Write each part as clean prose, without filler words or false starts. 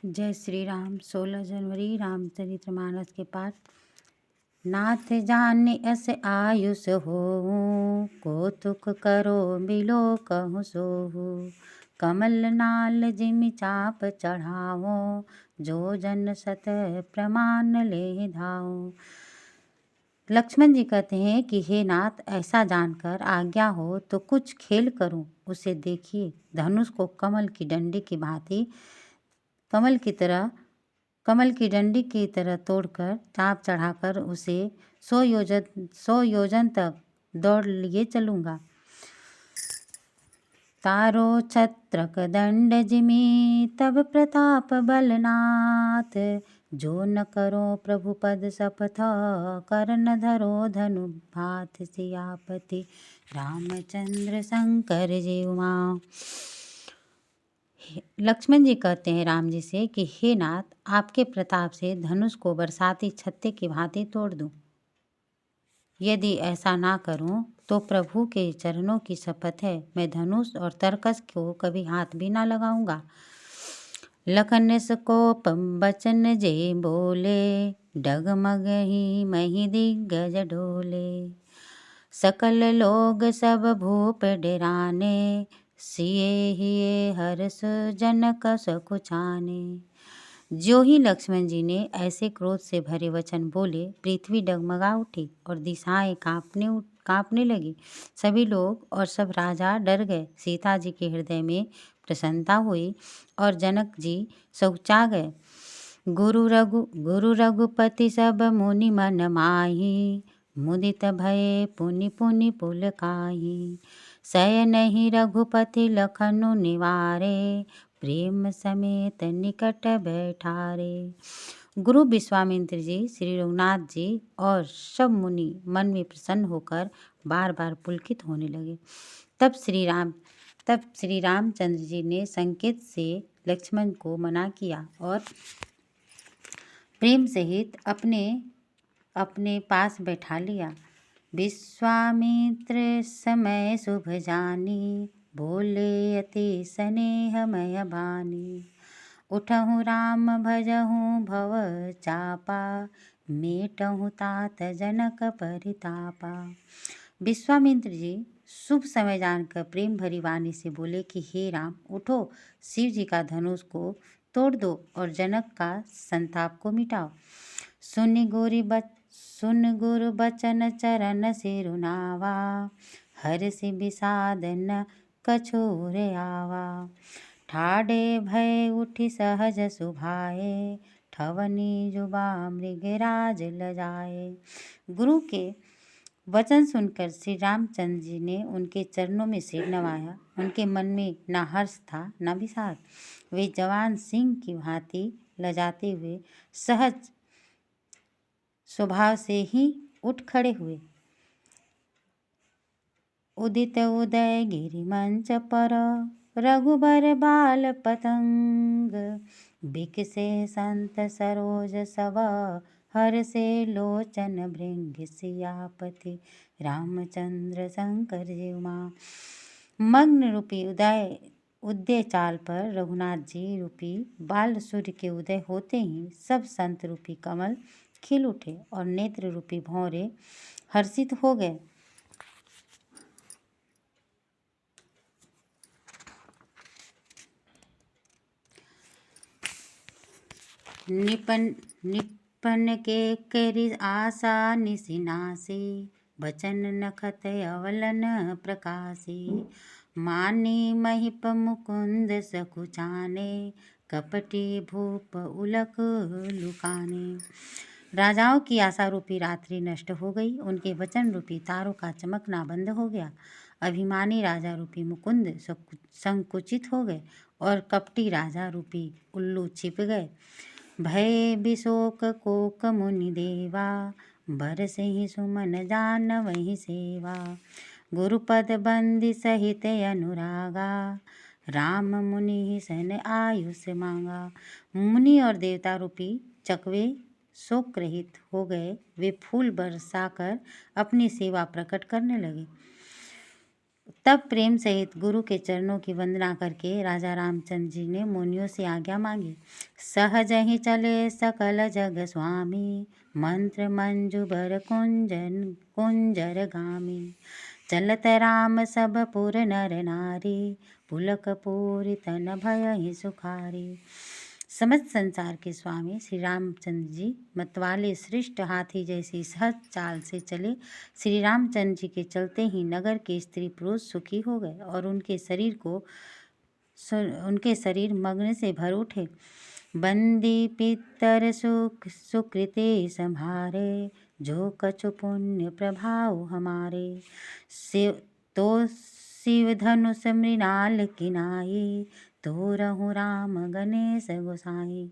जय श्री राम। 16 जनवरी रामचरितमानस के पाठ। नाथ जाने अस आयुष होऊं, कौतुक करो बिलो कहूँ सोहू। कमल नाल जिमि चाप चढ़ावो, जो जन सत प्रमाण ले धाओ। लक्ष्मण जी कहते हैं कि हे नाथ, ऐसा जानकर आज्ञा हो तो कुछ खेल करूं। उसे देखिए, धनुष को कमल की डंडी की भांति कमल की डंडी की तरह तोड़कर चाप चढ़ाकर उसे 100 योजन तक दौड़ लिए चलूँगा। तारो छत्रक दंड जिमि तब प्रताप बलनाथ, जो न करो प्रभु पद शपथ करन धरो धनु भात। सियापति रामचंद्र शंकर जी उमा। लक्ष्मण जी कहते हैं राम जी से कि हे नाथ, आपके प्रताप से धनुष को बरसाती छत्ते की भांति तोड़ दूं। यदि ऐसा ना करूं तो प्रभु के चरणों की शपथ है, मैं धनुष और तरकस को कभी हाथ भी ना लगाऊंगा। लखन कोप बचन जे बोले, डगमग ही मही दिग्गज डोले। सकल लोग सब भूप डराने, सिए हिये हर्ष जनक सकुचाने। जो ही लक्ष्मण जी ने ऐसे क्रोध से भरे वचन बोले, पृथ्वी डगमगा उठी और दिशाएं कांपने लगी। सभी लोग और सब राजा डर गए। सीता जी के हृदय में प्रसन्नता हुई और जनक जी सकुचा गए। गुरु रघुपति सब मुनि मन माही, मुदित भये पुनि पुनि पुलकाही। शयनहि रघुपति लखनु निवारे, प्रेम समेत निकट बैठारे। गुरु विश्वामित्र जी, श्री रघुनाथ जी और सब मुनि मन में प्रसन्न होकर बार बार पुलकित होने लगे। तब श्री रामचंद्र जी ने संकेत से लक्ष्मण को मना किया और प्रेम सहित अपने पास बैठा लिया। विश्वामित्र समय शुभ जानी, बोले अति स्नेहमय बानी। उठहु राम भजहु भव चापा, मेटहु तात जनक परितापा। विश्वामित्र जी शुभ समय जानकर प्रेम भरी वाणी से बोले कि हे राम, उठो, शिव जी का धनुष को तोड़ दो और जनक का संताप को मिटाओ। सुन गुरु बचन चरण सिरुनावा, हर्षि विषाद न कछुर आवा। ठाडे भय उठि सहज सुभाए, ठवनी जुबा मृगराज लजाए। गुरु के वचन सुनकर श्री रामचंद्र जी ने उनके चरणों में सिर नवाया। उनके मन में न हर्ष था न विषाद। वे जवान सिंह की भांति लजाते हुए सहज स्वभाव से ही उठ खड़े हुए। उदित उदय गिरि मंच पर, रघुबर बाल पतंग। बिकसे संत सरोज सब, हर से लोचन भृंग। सियापति रामचंद्र शंकर जी उमा। मग्न रूपी उदय चाल पर रघुनाथ जी रूपी बाल सूर्य के उदय होते ही सब संत रूपी कमल खिल उठे और नेत्र रूपी भौरे हर्षित हो गए। निपन के करि आशा निसिनासी, बचन नखत अवलन प्रकाशी। मानी महिप मुकुंद सकुचाने, कपटी भूप उलक लुकाने। राजाओं की आशा रूपी रात्रि नष्ट हो गई। उनके वचन रूपी तारों का चमकना बंद हो गया। अभिमानी राजा रूपी मुकुंद संकुचित हो गए और कपटी राजा रूपी उल्लू छिप गए। भय बिशोक कोक मुनि देवा, बरसहि सुमन जान वही सेवा। गुरुपद बंदी सहित अनुरागा, राम मुनि सन आयुष मांगा। मुनि और देवता रूपी चकवे शोक रहित हो गए। वे फूल बरसाकर अपनी सेवा प्रकट करने लगे। तब प्रेम सहित गुरु के चरणों की वंदना करके राजा रामचंद्र जी ने मुनियों से आज्ञा मांगी। सहज ही चले सकल जग स्वामी, मंत्र मंजुबर कुंजर गामी। चलत राम सब पुर नर नारी, पुलक पूरी तन भय ही सुखारी। समस्त संसार के स्वामी श्री रामचंद्र जी मतवाले श्रेष्ठ हाथी जैसी सहज चाल से चले। श्री रामचंद्र जी के चलते ही नगर के स्त्री पुरुष सुखी हो गए और उनके शरीर मग्न से भर उठे। बंदी पितर सुकृते संभारे, जो कछु पुण्य प्रभाव हमारे। शिव धनुष मृणाल किनाई, तो रहु राम गणेश गोसाई।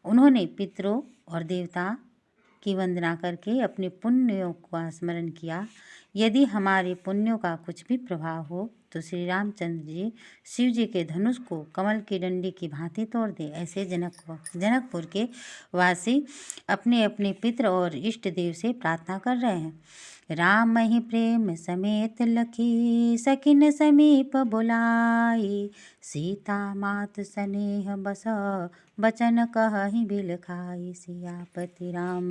उन्होंने पितरों और देवता की वंदना करके अपने पुण्यों का स्मरण किया। यदि हमारे पुण्यों का कुछ भी प्रभाव हो तो श्री रामचंद्र जी शिव जी के धनुष को कमल की डंडी की भांति तोड़ दे। ऐसे जनकपुर के वासी अपने अपने पितर और इष्ट देव से प्रार्थना कर रहे हैं। राम ही प्रेम समेत लखी, सकिन समीप बुलाई। सीता मात स्नेह बस, बचन कहहि बिलखाई। सियापति राम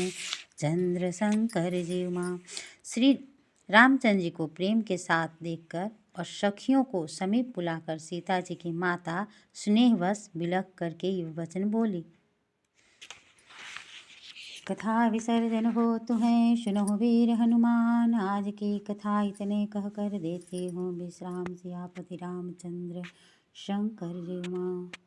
चंद्र शंकर जीव मां। श्री रामचंद्र जी को प्रेम के साथ देखकर और सखियों को समीप बुलाकर सीता जी की माता स्नेहवश बिलख करके ये वचन बोली। कथा विसर्जन हो तुम्हें सुनहु वीर हनुमान, आज की कथा इतने कह कर देते हो विश्राम। सियापति रामचंद्र शंकर जीव मां।